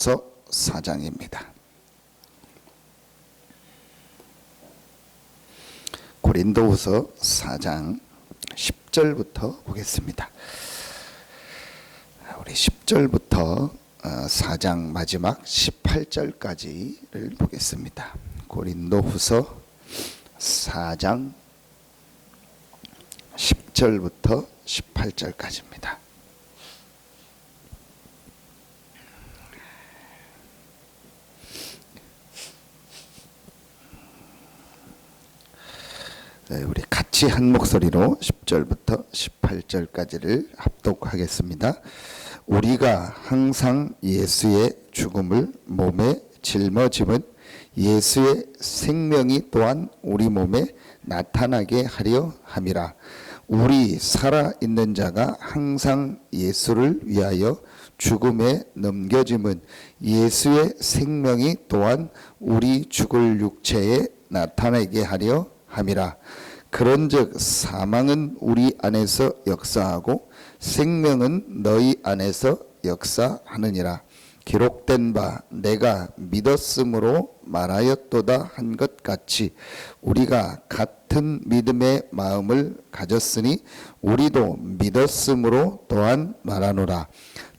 4장입니다. 고린도후서 4장 10절부터 보겠습니다. 우리 10절부터 4장 마지막 18절까지를 보겠습니다. 고린도후서 4장 10절부터 18절까지입니다. 우리 같이 한 목소리로 10절부터 18절까지를 합독하겠습니다. 우리가 항상 예수의 죽음을 몸에 짊어짐은 예수의 생명이 또한 우리 몸에 나타나게 하려 함이라. 우리 살아있는 자가 항상 예수를 위하여 죽음에 넘겨짐은 예수의 생명이 또한 우리 죽을 육체에 나타나게 하려 함이라. 그런즉 사망은 우리 안에서 역사하고 생명은 너희 안에서 역사하느니라. 기록된 바 내가 믿었으므로 말하였도다 한 것 같이 우리가 같은 믿음의 마음을 가졌으니 우리도 믿었으므로 또한 말하노라.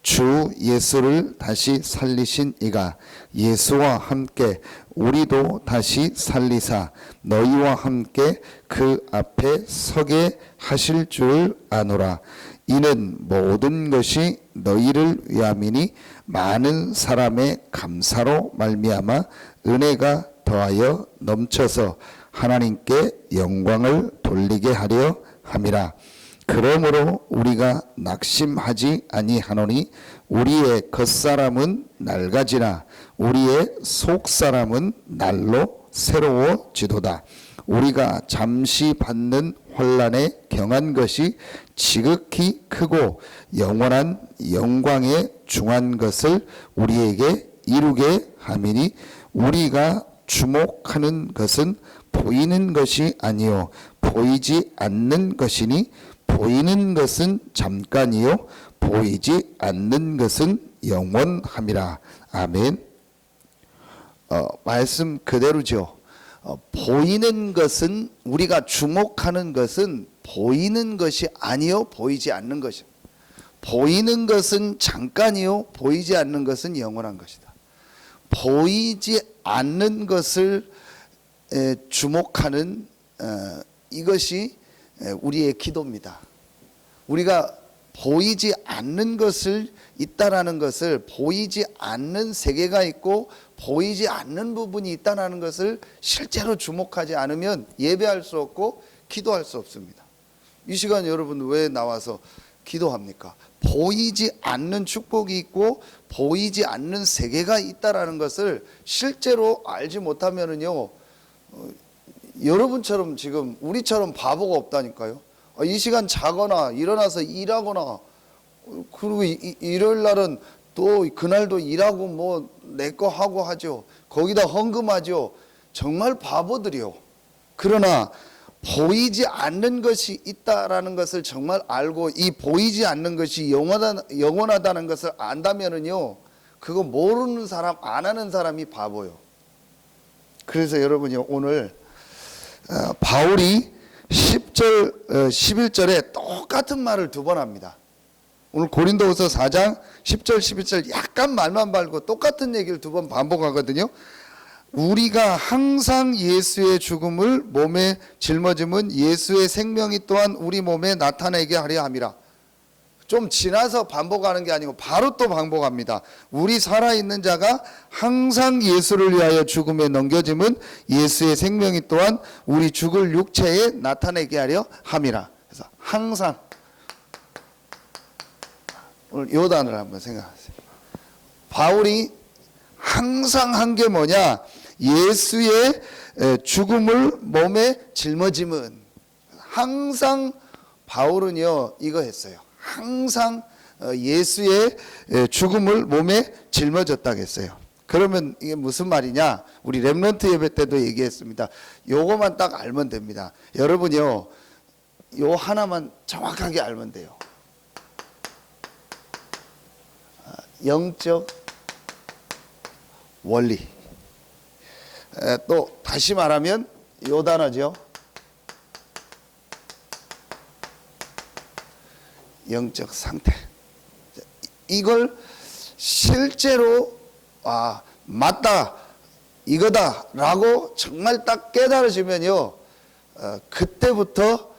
주 예수를 다시 살리신 이가 예수와 함께 우리도 다시 살리사 너희와 함께 그 앞에 서게 하실 줄 아노라. 이는 모든 것이 너희를 위함이니 많은 사람의 감사로 말미암아 은혜가 더하여 넘쳐서 하나님께 영광을 돌리게 하려 함이라. 그러므로 우리가 낙심하지 아니하노니 우리의 겉사람은 낡아지나 우리의 속사람은 날로 새로워지도다. 우리가 잠시 받는 환난에 경한 것이 지극히 크고 영원한 영광에 중한 것을 우리에게 이루게 함이니 우리가 주목하는 것은 보이는 것이 아니요 보이지 않는 것이니 보이는 것은 잠깐이요 보이지 않는 것은 영원함이라. 아멘. 말씀 그대로죠. 보이는 것은, 우리가 주목하는 것은 보이는 것이 아니요 보이지 않는 것이다. 보이는 것은 잠깐이요 보이지 않는 것은 영원한 것이다. 보이지 않는 것을 주목하는 이것이 우리의 기도입니다. 우리가 보이지 않는 것을 있다라는 것을, 보이지 않는 세계가 있고 보이지 않는 부분이 있다라는 것을 실제로 주목하지 않으면 예배할 수 없고 기도할 수 없습니다. 이 시간 여러분 왜 나와서 기도합니까? 보이지 않는 축복이 있고 보이지 않는 세계가 있다라는 것을 실제로 알지 못하면은요, 여러분처럼 지금 우리처럼 바보가 없다니까요. 이 시간 자거나 일어나서 일하거나, 그리고 일요일 날은 또 그날도 일하고 뭐 내 거 하고 하죠. 거기다 헌금하죠. 정말 바보들이요. 그러나 보이지 않는 것이 있다라는 것을 정말 알고 이 보이지 않는 것이 영원하다는 것을 안다면은요, 그거 모르는 사람, 안 하는 사람이 바보요. 그래서 여러분이 오늘 바울이 10절, 11절에 똑같은 말을 두 번 합니다. 오늘 고린도후서 4장 10절, 11절 약간 말만 바르고 똑같은 얘기를 두 번 반복하거든요. 우리가 항상 예수의 죽음을 몸에 짊어짐은 예수의 생명이 또한 우리 몸에 나타내게 하려 함이라. 좀 지나서 반복하는 게 아니고 바로 또 반복합니다. 우리 살아있는 자가 항상 예수를 위하여 죽음에 넘겨짐은 예수의 생명이 또한 우리 죽을 육체에 나타내게 하려 함이라. 그래서 항상, 오늘 요 단어를 한번 생각하세요. 바울이 항상 한 게 뭐냐? 예수의 죽음을 몸에 짊어짐은. 항상 바울은요 이거 했어요. 항상 예수의 죽음을 몸에 짊어졌다고 했어요. 그러면 이게 무슨 말이냐? 우리 렘넌트 예배 때도 얘기했습니다. 요거만 딱 알면 됩니다. 여러분요, 요 하나만 정확하게 알면 돼요. 영적 원리. 또 다시 말하면 요 단어죠. 영적 상태. 이걸 실제로 맞다, 이거다라고 정말 딱 깨달으시면요, 그때부터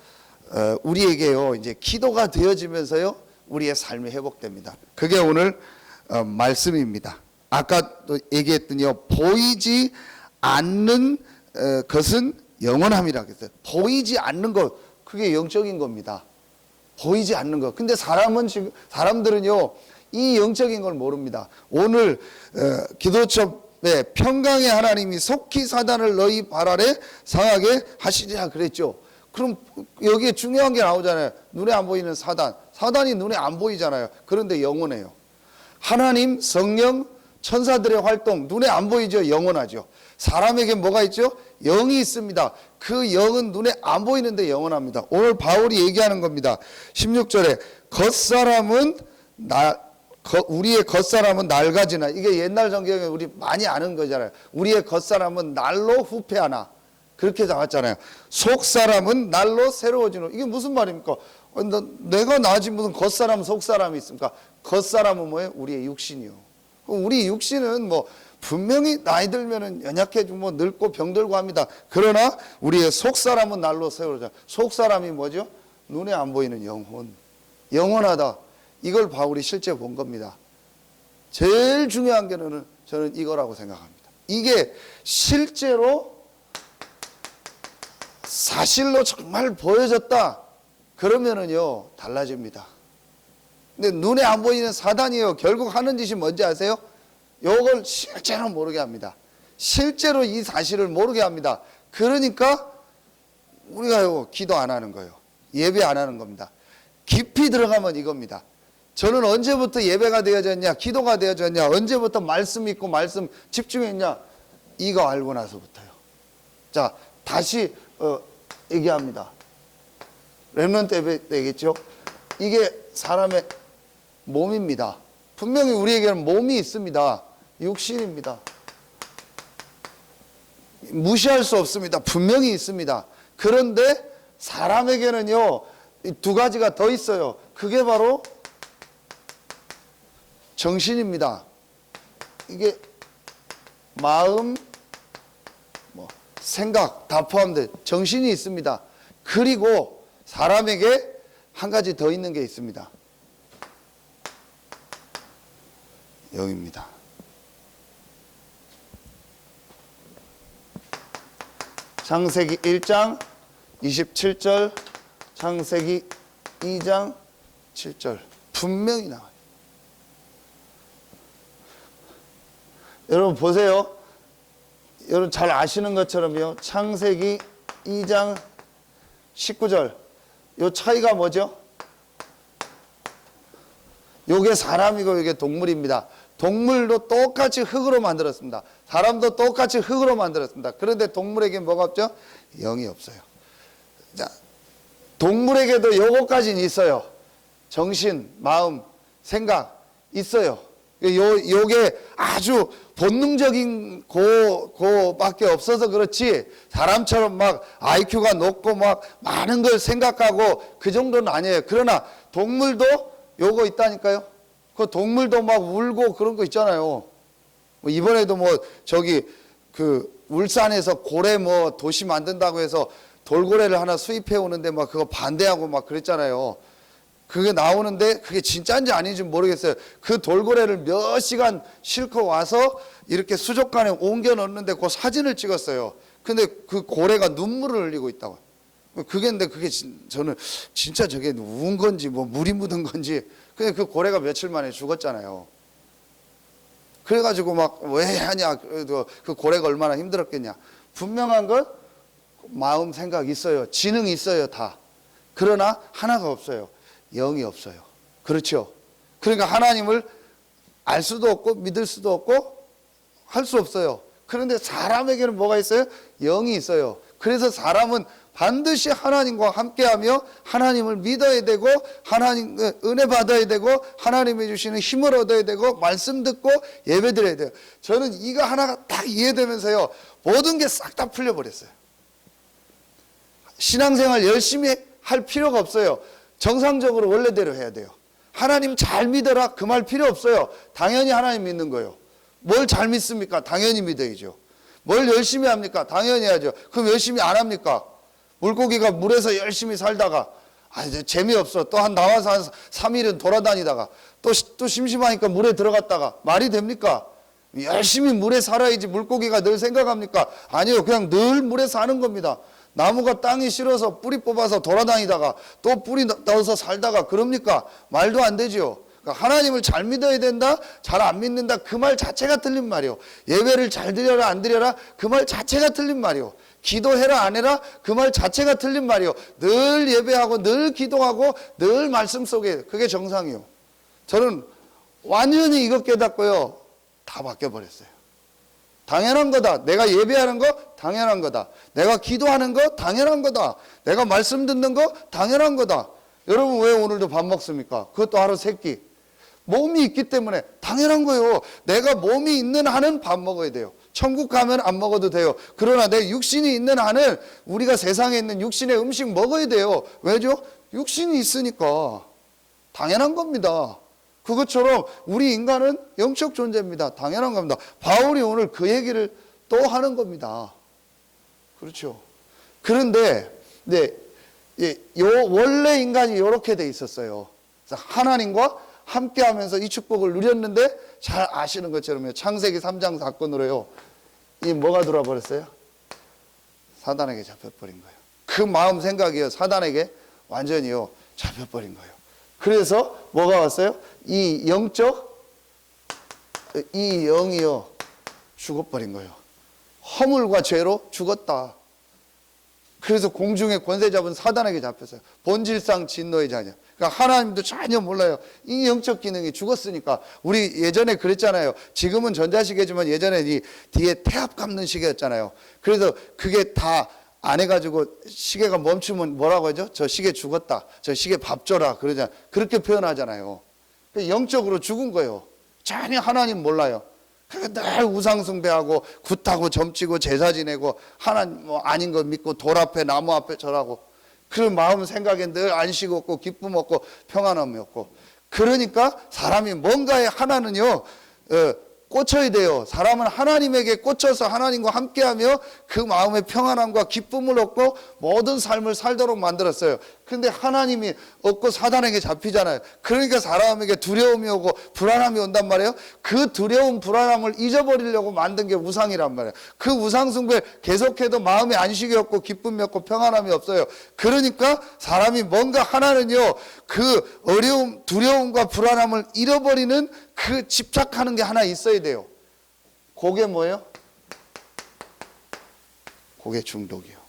우리에게요 이제 기도가 되어지면서요 우리의 삶이 회복됩니다. 그게 오늘 말씀입니다. 아까도 얘기했더니요, 보이지 않는 것은 영원함이라고 했어요. 보이지 않는 것, 그게 영적인 겁니다. 보이지 않는 것. 근데 사람들은요 이 영적인 걸 모릅니다. 오늘 기도첩에 평강의 하나님이 속히 사단을 너희 발 아래 상하게 하시리라 그랬죠. 그럼 여기에 중요한 게 나오잖아요. 눈에 안 보이는 사단. 사단이 눈에 안 보이잖아요. 그런데 영원해요. 하나님, 성령, 천사들의 활동, 눈에 안 보이죠? 영원하죠. 사람에게 뭐가 있죠? 영이 있습니다. 그 영은 눈에 안 보이는데 영원합니다. 오늘 바울이 얘기하는 겁니다. 16절에 겉사람은 우리의 겉사람은 낡아지나. 이게 옛날 성경에 우리 많이 아는 거잖아요. 우리의 겉사람은 날로 후패하나. 그렇게 나왔잖아요. 속사람은 날로 새로워지는. 이게 무슨 말입니까? 내가 나지 무슨 겉사람 속사람이 있습니까? 겉사람은 뭐예요? 우리의 육신이요. 우리 육신은 뭐 분명히 나이 들면은 연약해지고 뭐 늙고 병들고 합니다. 그러나 우리의 속사람은 날로 새로워져. 속사람이 뭐죠? 눈에 안 보이는 영혼. 영원하다. 이걸 바울이 실제 본 겁니다. 제일 중요한 게 저는 이거라고 생각합니다. 이게 실제로 사실로 정말 보여졌다. 그러면은요 달라집니다. 근데 눈에 안 보이는 사단이요 결국 하는 짓이 뭔지 아세요? 요걸 실제로 모르게 합니다. 실제로 이 사실을 모르게 합니다. 그러니까 우리가요 기도 안 하는 거예요. 예배 안 하는 겁니다. 깊이 들어가면 이겁니다. 저는 언제부터 예배가 되어졌냐, 기도가 되어졌냐, 언제부터 말씀 있고 말씀 집중했냐, 이거 알고 나서부터요. 자, 다시 얘기합니다. 렘넌트 예배 때겠죠? 이게 사람의 몸입니다. 분명히 우리에게는 몸이 있습니다. 육신입니다. 무시할 수 없습니다. 분명히 있습니다. 그런데 사람에게는요 두 가지가 더 있어요. 그게 바로 정신입니다. 이게 마음, 생각 다 포함된 정신이 있습니다. 그리고 사람에게 한 가지 더 있는 게 있습니다. 영입니다. 창세기 1장 27절, 창세기 2장 7절 분명히 나와요. 여러분 보세요. 여러분 잘 아시는 것처럼요. 창세기 2장 19절. 요 차이가 뭐죠? 요게 사람이고 요게 동물입니다. 동물도 똑같이 흙으로 만들었습니다. 사람도 똑같이 흙으로 만들었습니다. 그런데 동물에게 뭐가 없죠? 영이 없어요. 자, 동물에게도 요거까지는 있어요. 정신, 마음, 생각 있어요. 요게 아주 본능적인 고밖에 없어서 그렇지 사람처럼 막 IQ가 높고 막 많은 걸 생각하고 그 정도는 아니에요. 그러나 동물도 요거 있다니까요. 그 동물도 막 울고 그런 거 있잖아요. 이번에도 저기 그 울산에서 고래 도시 만든다고 해서 돌고래를 하나 수입해 오는데 막 그거 반대하고 막 그랬잖아요. 그게 나오는데 그게 진짜인지 아닌지 모르겠어요. 그 돌고래를 몇 시간 싣고 와서 이렇게 수족관에 옮겨 넣는데 그 사진을 찍었어요. 근데 그 고래가 눈물을 흘리고 있다고. 근데 그게 저는 진짜 저게 운 건지 물이 묻은 건지. 근데 그 고래가 며칠 만에 죽었잖아요. 그래가지고 막 왜 하냐. 그 고래가 얼마나 힘들었겠냐. 분명한 건 마음 생각 있어요. 지능이 있어요 다. 그러나 하나가 없어요. 영이 없어요. 그렇죠? 그러니까 하나님을 알 수도 없고 믿을 수도 없고 할 수 없어요. 그런데 사람에게는 뭐가 있어요? 영이 있어요. 그래서 사람은 반드시 하나님과 함께하며 하나님을 믿어야 되고 하나님 은혜 받아야 되고 하나님이 주시는 힘을 얻어야 되고 말씀 듣고 예배 드려야 돼요. 저는 이거 하나가 딱 이해되면서요, 모든 게 싹 다 풀려버렸어요. 신앙생활 열심히 할 필요가 없어요. 정상적으로 원래대로 해야 돼요. 하나님 잘 믿어라 그 말 필요 없어요. 당연히 하나님 믿는 거예요. 뭘 잘 믿습니까? 당연히 믿어야죠. 뭘 열심히 합니까? 당연히 해야죠. 그럼 열심히 안 합니까? 물고기가 물에서 열심히 살다가 이제 재미없어 또 나와서 한 3일은 돌아다니다가 또 심심하니까 물에 들어갔다가 말이 됩니까? 열심히 물에 살아야지 물고기가 늘 생각합니까? 아니요, 그냥 늘 물에 사는 겁니다. 나무가 땅이 싫어서 뿌리 뽑아서 돌아다니다가 또 뿌리 넣어서 살다가 그럽니까? 말도 안 되죠. 그러니까 하나님을 잘 믿어야 된다, 잘 안 믿는다, 그 말 자체가 틀린 말이요. 예배를 잘 드려라 안 드려라, 그 말 자체가 틀린 말이요. 기도해라 안 해라, 그 말 자체가 틀린 말이요. 늘 예배하고 늘 기도하고 늘 말씀 속에, 그게 정상이요. 저는 완전히 이것 깨닫고요, 다 바뀌어버렸어요. 당연한 거다. 내가 예배하는 거 당연한 거다. 내가 기도하는 거 당연한 거다. 내가 말씀 듣는 거 당연한 거다. 여러분 왜 오늘도 밥 먹습니까? 그것도 하루 세 끼. 몸이 있기 때문에 당연한 거예요. 내가 몸이 있는 한은 밥 먹어야 돼요. 천국 가면 안 먹어도 돼요. 그러나 내 육신이 있는 한은 우리가 세상에 있는 육신의 음식 먹어야 돼요. 왜죠? 육신이 있으니까 당연한 겁니다. 그것처럼 우리 인간은 영적 존재입니다. 당연한 겁니다. 바울이 오늘 그 얘기를 또 하는 겁니다. 그렇죠. 그런데 원래 인간이 이렇게 돼 있었어요. 그래서 하나님과 함께하면서 이 축복을 누렸는데 잘 아시는 것처럼요. 창세기 3장 사건으로요. 이 뭐가 들어와 버렸어요? 사단에게 잡혀버린 거예요. 그 마음 생각이요. 사단에게 완전히요. 잡혀버린 거예요. 그래서 뭐가 왔어요? 이 영이요. 죽어버린 거예요. 허물과 죄로 죽었다. 그래서 공중에 권세 잡은 사단에게 잡혔어요. 본질상 진노의 자녀. 그러니까 하나님도 전혀 몰라요. 이 영적 기능이 죽었으니까. 우리 예전에 그랬잖아요. 지금은 전자시계지만 예전에 이 뒤에 태압 감는 시계였잖아요. 그래서 그게 다 안 해가지고 시계가 멈추면 뭐라고 하죠? 저 시계 죽었다. 저 시계 밥 줘라. 그러잖아요. 그렇게 표현하잖아요. 영적으로 죽은 거예요. 전혀 하나님 몰라요. 그러니까 늘 우상숭배하고 굿하고 점치고 제사 지내고 하나님 뭐 아닌 거 믿고 돌 앞에 나무 앞에 절하고 그런 마음 생각에 늘 안식 없고 기쁨 없고 평안함이 없고 그러니까 사람이 뭔가에 하나는요 꽂혀야 돼요. 사람은 하나님에게 꽂혀서 하나님과 함께하며 그 마음의 평안함과 기쁨을 얻고 모든 삶을 살도록 만들었어요. 그런데 하나님이 없고 사단에게 잡히잖아요. 그러니까 사람에게 두려움이 오고 불안함이 온단 말이에요. 그 두려움 불안함을 잊어버리려고 만든 게 우상이란 말이에요. 그 우상 숭배 계속해도 마음에 안식이 없고 기쁨이 없고 평안함이 없어요. 그러니까 사람이 뭔가 하나는요 그 어려움 두려움과 불안함을 잃어버리는 그 집착하는 게 하나 있어야 돼요. 그게 뭐예요? 그게 중독이요.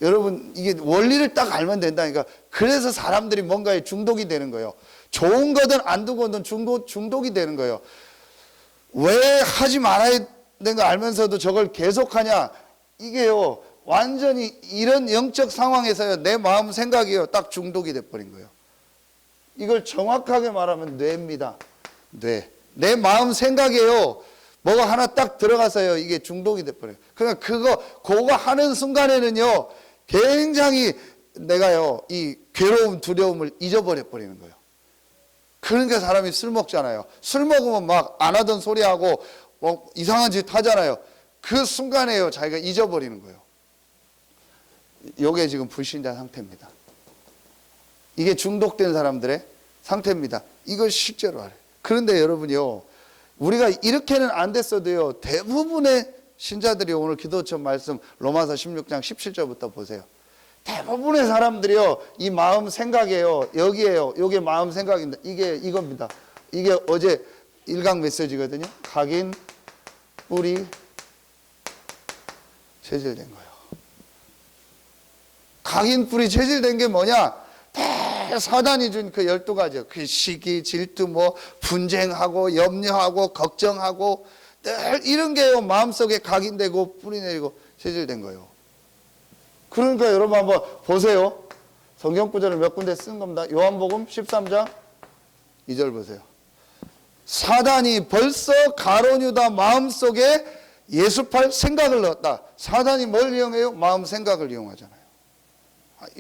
여러분 이게 원리를 딱 알면 된다니까. 그래서 사람들이 뭔가에 중독이 되는 거예요. 좋은 거든 안 좋은 거든 중독이 되는 거예요. 왜 하지 말아야 되는 거 알면서도 저걸 계속하냐. 이게요 완전히 이런 영적 상황에서요 내 마음 생각이요 딱 중독이 돼버린 거예요. 이걸 정확하게 말하면 뇌입니다. 내 마음 생각에요 뭐가 하나 딱 들어가서요 이게 중독이 돼버려요. 그러니까 그거 하는 순간에는요 굉장히 내가요 이 괴로움 두려움을 잊어버려 버리는 거예요. 그러니까 사람이 술 먹잖아요. 술 먹으면 막 안 하던 소리 하고 뭐 이상한 짓 하잖아요. 그 순간에요 자기가 잊어버리는 거예요. 이게 지금 불신자 상태입니다. 이게 중독된 사람들의 상태입니다. 이걸 실제로 알아요. 그런데 여러분요 우리가 이렇게는 안 됐어도요 대부분의 신자들이 오늘 기도처 말씀 로마서 16장 17절부터 보세요. 대부분의 사람들이요 이 마음 생각이에요. 여기에요. 이게 마음 생각입니다. 이게 이겁니다. 이게 어제 일강 메시지거든요. 각인 뿌리 체질된 거예요. 각인 뿌리 체질된 게 뭐냐? 사단이 준 그 12가지요. 그 시기, 질투, 뭐 분쟁하고 염려하고 걱정하고 늘 이런 게요 마음속에 각인되고 뿌리 내리고 체질된 거예요. 그러니까 여러분 한번 보세요. 성경 구절을 몇 군데 쓴 겁니다. 요한복음 13장 2절 보세요. 사단이 벌써 가룟 유다 마음속에 예수팔 생각을 넣었다. 사단이 뭘 이용해요? 마음 생각을 이용하잖아요.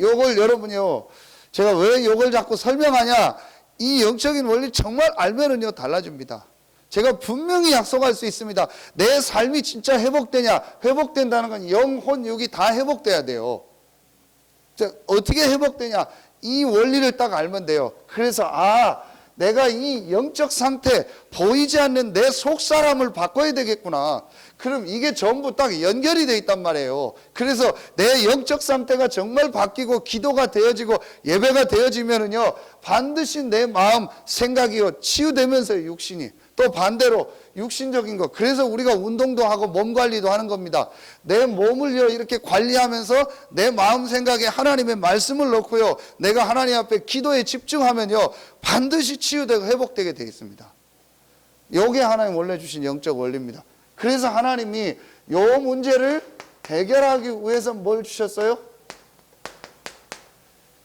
요걸 여러분이요, 제가 왜 요걸 자꾸 설명하냐, 이 영적인 원리 정말 알면은요 달라집니다. 제가 분명히 약속할 수 있습니다. 내 삶이 진짜 회복되냐? 회복된다는 건 영혼 육이 다 회복돼야 돼요. 어떻게 회복되냐? 이 원리를 딱 알면 돼요. 그래서 내가 이 영적 상태, 보이지 않는 내 속사람을 바꿔야 되겠구나. 그럼 이게 전부 딱 연결이 돼 있단 말이에요. 그래서 내 영적 상태가 정말 바뀌고 기도가 되어지고 예배가 되어지면은요, 반드시 내 마음, 생각이요 치유되면서 육신이, 또 반대로 육신적인 거. 그래서 우리가 운동도 하고 몸 관리도 하는 겁니다. 내 몸을요 이렇게 관리하면서 내 마음 생각에 하나님의 말씀을 넣고요, 내가 하나님 앞에 기도에 집중하면요 반드시 치유되고 회복되게 되어 있습니다. 이게 하나님 원래 주신 영적 원리입니다. 그래서 하나님이 요 문제를 해결하기 위해서 뭘 주셨어요?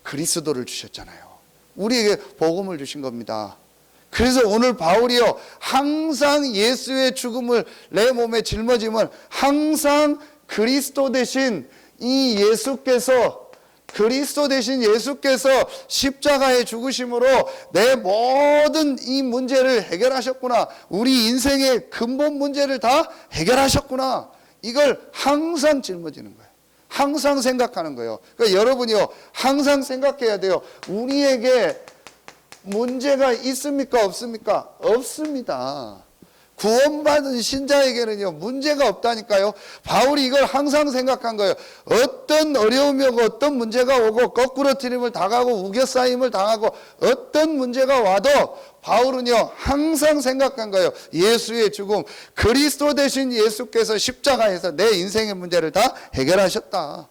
그리스도를 주셨잖아요. 우리에게 복음을 주신 겁니다. 그래서 오늘 바울이요, 항상 예수의 죽음을 내 몸에 짊어짐은 항상 그리스도 대신 이 예수께서, 그리스도 대신 예수께서 십자가의 죽으심으로 내 모든 이 문제를 해결하셨구나. 우리 인생의 근본 문제를 다 해결하셨구나. 이걸 항상 짊어지는 거예요. 항상 생각하는 거예요. 그러니까 여러분이요, 항상 생각해야 돼요. 우리에게 문제가 있습니까? 없습니까? 없습니다. 구원받은 신자에게는요 문제가 없다니까요. 바울이 이걸 항상 생각한 거예요. 어떤 어려움이 오고 어떤 문제가 오고 거꾸로 트림을 당하고 우겨싸임을 당하고 어떤 문제가 와도 바울은요 항상 생각한 거예요. 예수의 죽음, 그리스도 대신 예수께서 십자가에서 내 인생의 문제를 다 해결하셨다.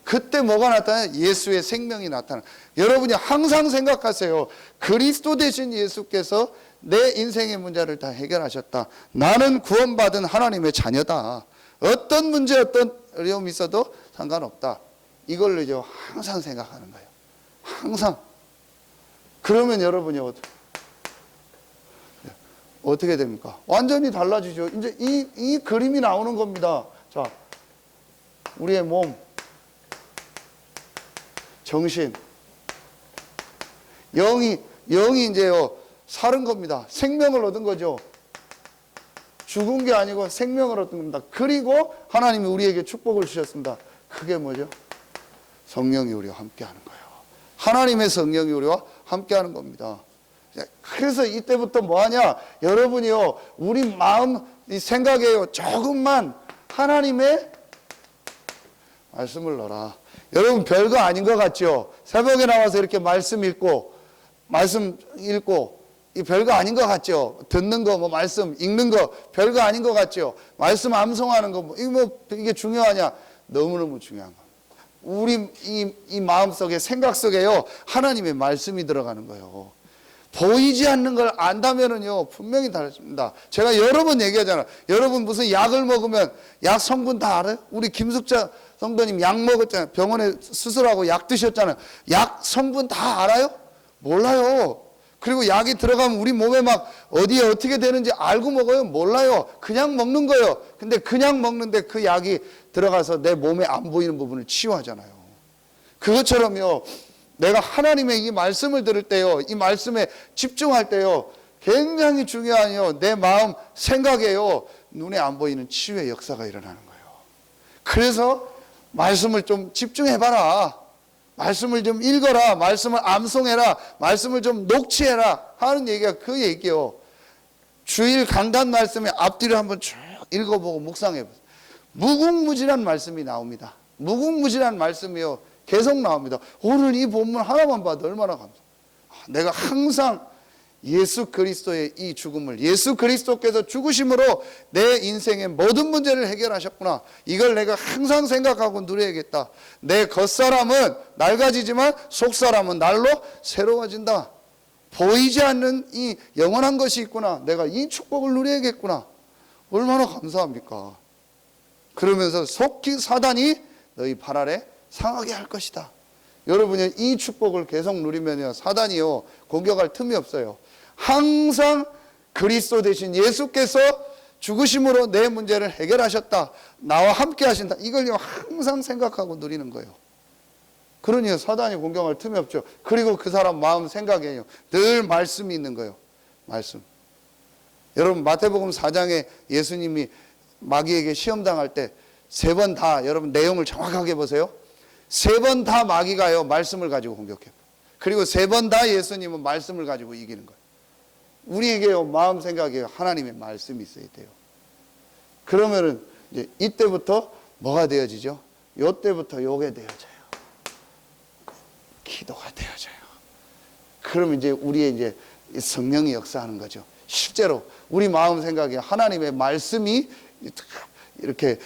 그때 뭐가 나타나요? 예수의 생명이 나타나요. 여러분이 항상 생각하세요. 그리스도 대신 예수께서 내 인생의 문제를 다 해결하셨다. 나는 구원받은 하나님의 자녀다. 어떤 문제, 어떤 어려움이 있어도 상관없다. 이걸로 이제 항상 생각하는 거예요. 항상. 그러면 여러분이 어떻게 됩니까? 완전히 달라지죠. 이제 이 그림이 나오는 겁니다. 자, 우리의 몸, 정신, 영이 이제요 살은 겁니다. 생명을 얻은 거죠. 죽은 게 아니고 생명을 얻은 겁니다. 그리고 하나님이 우리에게 축복을 주셨습니다. 그게 뭐죠? 성령이 우리와 함께하는 거예요. 하나님의 성령이 우리와 함께하는 겁니다. 그래서 이때부터 뭐하냐? 여러분이요 우리 마음, 이 생각에요 조금만 하나님의 말씀을 넣어라. 여러분 별거 아닌 것 같죠? 새벽에 나와서 이렇게 말씀 읽고 이 별거 아닌 것 같죠? 듣는 거, 말씀 읽는 거 별거 아닌 것 같죠? 말씀 암송하는 거 이게 중요하냐? 너무너무 중요한 거. 우리 이 마음 속에, 생각 속에요 하나님의 말씀이 들어가는 거예요. 보이지 않는 걸 안다면은요 분명히 다릅니다. 제가 여러 번 얘기하잖아요. 여러분 무슨 약을 먹으면 약 성분 다 알아요? 우리 김숙자 성도님 약 먹었잖아요. 병원에 수술하고 약 드셨잖아요. 약 성분 다 알아요? 몰라요. 그리고 약이 들어가면 우리 몸에 막 어디에 어떻게 되는지 알고 먹어요? 몰라요. 그냥 먹는 거예요. 근데 그냥 먹는데 그 약이 들어가서 내 몸에 안 보이는 부분을 치유하잖아요. 그것처럼요 내가 하나님의 이 말씀을 들을 때요, 이 말씀에 집중할 때요, 굉장히 중요한요, 내 마음, 생각에요, 눈에 안 보이는 치유의 역사가 일어나는 거예요. 그래서 말씀을 좀 집중해봐라. 말씀을 좀 읽어라. 말씀을 암송해라. 말씀을 좀 녹취해라. 하는 얘기가 그 얘기예요. 주일 강단 말씀의 앞뒤를 한번 쭉 읽어보고 묵상해보세요. 무궁무진한 말씀이 나옵니다. 무궁무진한 말씀이요. 계속 나옵니다. 오늘 이 본문 하나만 봐도 얼마나 감사해요. 내가 항상 예수 그리스도의 이 죽음을, 예수 그리스도께서 죽으심으로 내 인생의 모든 문제를 해결하셨구나. 이걸 내가 항상 생각하고 누려야겠다. 내 겉사람은 낡아지지만 속사람은 날로 새로워진다. 보이지 않는 이 영원한 것이 있구나. 내가 이 축복을 누려야겠구나. 얼마나 감사합니까? 그러면서 속히 사단이 너희 발 아래 상하게 할 것이다. 여러분이 이 축복을 계속 누리면요, 사단이요 공격할 틈이 없어요. 항상 그리스도 대신 예수께서 죽으심으로 내 문제를 해결하셨다, 나와 함께 하신다, 이걸요 항상 생각하고 누리는 거예요. 그러니 사단이 공격할 틈이 없죠. 그리고 그 사람 마음 생각에요 늘 말씀이 있는 거예요. 말씀. 여러분 마태복음 4장에 예수님이 마귀에게 시험당할 때 3번 다, 여러분 내용을 정확하게 보세요. 3번 다 마귀가요 말씀을 가지고 공격해요. 그리고 3번 다 예수님은 말씀을 가지고 이기는 거예요. 우리에게요 마음 생각에요 하나님의 말씀이 있어야 돼요. 그러면은 이제 이때부터 뭐가 되어지죠? 요때부터 요게 되어져요. 기도가 되어져요. 그러면 이제 우리의 이제 성령이 역사하는 거죠. 실제로 우리 마음 생각에 하나님의 말씀이 이렇게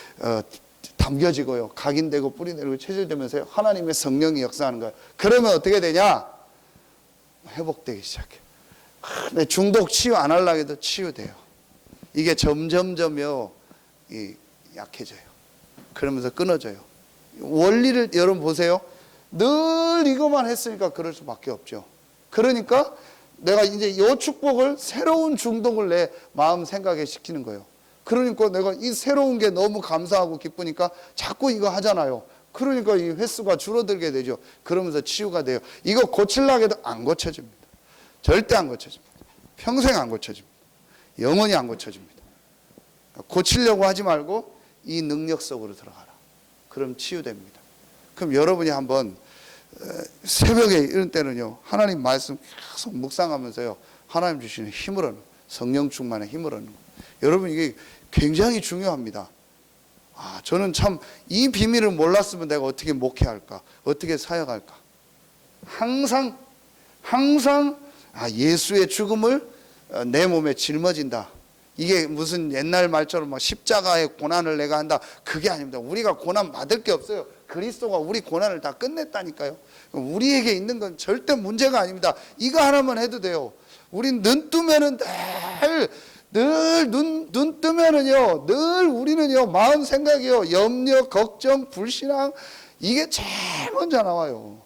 담겨지고요, 각인되고 뿌리내리고 체질되면서 하나님의 성령이 역사하는 거예요. 그러면 어떻게 되냐? 회복되기 시작해. 내 중독 치유 안 하려고 해도 치유돼요. 이게 점점점요 약해져요. 그러면서 끊어져요. 원리를 여러분 보세요. 늘 이것만 했으니까 그럴 수밖에 없죠. 그러니까 내가 이제 이 축복을, 새로운 중독을 내 마음 생각에 시키는 거예요. 그러니까 내가 이 새로운 게 너무 감사하고 기쁘니까 자꾸 이거 하잖아요. 그러니까 이 횟수가 줄어들게 되죠. 그러면서 치유가 돼요. 이거 고치려고 해도 안 고쳐집니다. 절대 안 고쳐집니다. 평생 안 고쳐집니다. 영원히 안 고쳐집니다. 고치려고 하지 말고 이 능력 속으로 들어가라. 그럼 치유됩니다. 그럼 여러분이 한번 새벽에 이런 때는요 하나님 말씀 계속 묵상하면서요 하나님 주시는 힘을 얻는, 성령 충만의 힘을 얻는 거예요. 여러분 이게 굉장히 중요합니다. 저는 참 이 비밀을 몰랐으면 내가 어떻게 목회할까, 어떻게 사역할까. 항상 예수의 죽음을 내 몸에 짊어진다. 이게 무슨 옛날 말처럼 막 십자가의 고난을 내가 한다, 그게 아닙니다. 우리가 고난 받을 게 없어요. 그리스도가 우리 고난을 다 끝냈다니까요. 우리에게 있는 건 절대 문제가 아닙니다. 이거 하나만 해도 돼요. 우린 눈 뜨면은 눈 뜨면은요 늘 우리는요 마음 생각이요 염려, 걱정, 불신앙, 이게 제일 먼저 나와요.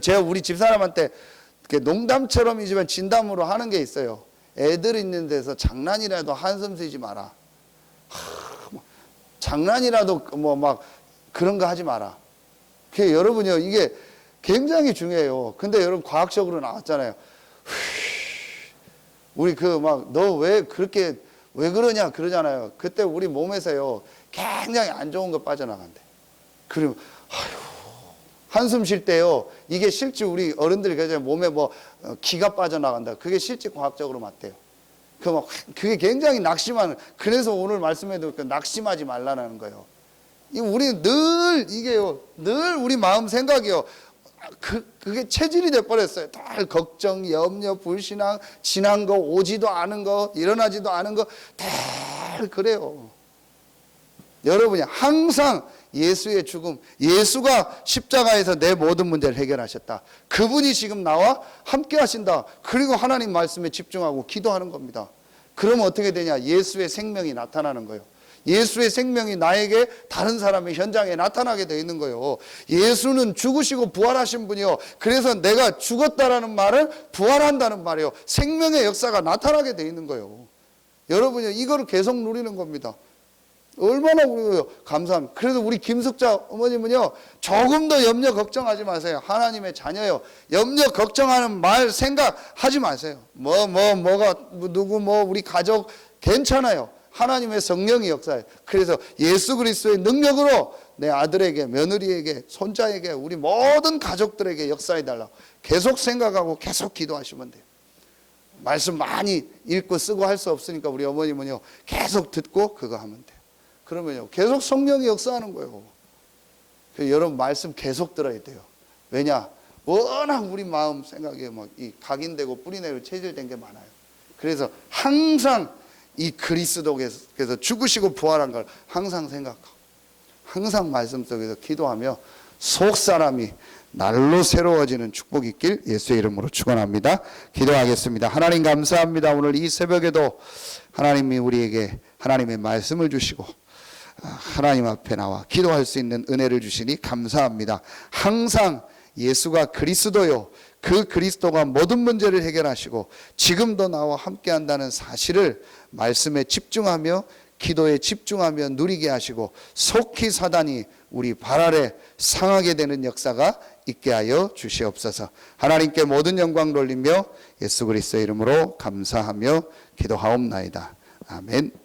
제가 우리 집사람한테 농담처럼이지만 진담으로 하는 게 있어요. 애들 있는 데서 장난이라도 한숨 쉬지 마라. 장난이라도 뭐 막 그런 거 하지 마라. 여러분요 이게 굉장히 중요해요. 근데 여러분 과학적으로 나왔잖아요. 우리 너 왜 그렇게 왜 그러냐 그러잖아요. 그때 우리 몸에서요 굉장히 안 좋은 거 빠져나간대. 그리고 한숨 쉴 때요 이게 실제 우리 어른들이 그러잖아요. 몸에 기가 빠져나간다. 그게 실제 과학적으로 맞대요. 그게 굉장히 낙심하는, 그래서 오늘 말씀에도 낙심하지 말라는 거예요. 우리 늘 우리 마음 생각이요 그게 체질이 돼버렸어요. 다 걱정, 염려, 불신앙, 지난 거, 오지도 않은 거, 일어나지도 않은 거 다 그래요. 여러분이 항상 예수의 죽음, 예수가 십자가에서 내 모든 문제를 해결하셨다, 그분이 지금 나와 함께 하신다, 그리고 하나님 말씀에 집중하고 기도하는 겁니다. 그러면 어떻게 되냐? 예수의 생명이 나타나는 거예요. 예수의 생명이 나에게 다른 사람의 현장에 나타나게 되어 있는 거예요. 예수는 죽으시고 부활하신 분이요, 그래서 내가 죽었다라는 말은 부활한다는 말이에요. 생명의 역사가 나타나게 되어 있는 거예요. 여러분이 이거를 계속 누리는 겁니다. 얼마나 우리가 감사합니다. 그래서 우리 김숙자 어머님은요 조금 더 염려 걱정하지 마세요. 하나님의 자녀요. 염려 걱정하는 말 생각하지 마세요. 누구 우리 가족 괜찮아요. 하나님의 성령이 역사해요. 그래서 예수 그리스도의 능력으로 내 아들에게, 며느리에게, 손자에게, 우리 모든 가족들에게 역사해달라고 계속 생각하고 계속 기도하시면 돼요. 말씀 많이 읽고 쓰고 할 수 없으니까 우리 어머님은요 계속 듣고 그거 하면 돼요. 그러면요 계속 성령이 역사하는 거예요. 여러분 말씀 계속 들어야 돼요. 왜냐? 워낙 우리 마음 생각에 각인되고 뿌리내리고 체질된 게 많아요. 그래서 항상 이 그리스도께서 죽으시고 부활한 걸 항상 생각하고 항상 말씀 속에서 기도하며 속사람이 날로 새로워지는 축복이 있길 예수의 이름으로 축원합니다. 기도하겠습니다. 하나님 감사합니다. 오늘 이 새벽에도 하나님이 우리에게 하나님의 말씀을 주시고 하나님 앞에 나와 기도할 수 있는 은혜를 주시니 감사합니다. 항상 예수가 그리스도요, 그 그리스도가 모든 문제를 해결하시고 지금도 나와 함께 한다는 사실을 말씀에 집중하며 기도에 집중하며 누리게 하시고 속히 사단이 우리 발 아래 상하게 되는 역사가 있게 하여 주시옵소서. 하나님께 모든 영광 돌리며 예수 그리스도의 이름으로 감사하며 기도하옵나이다. 아멘.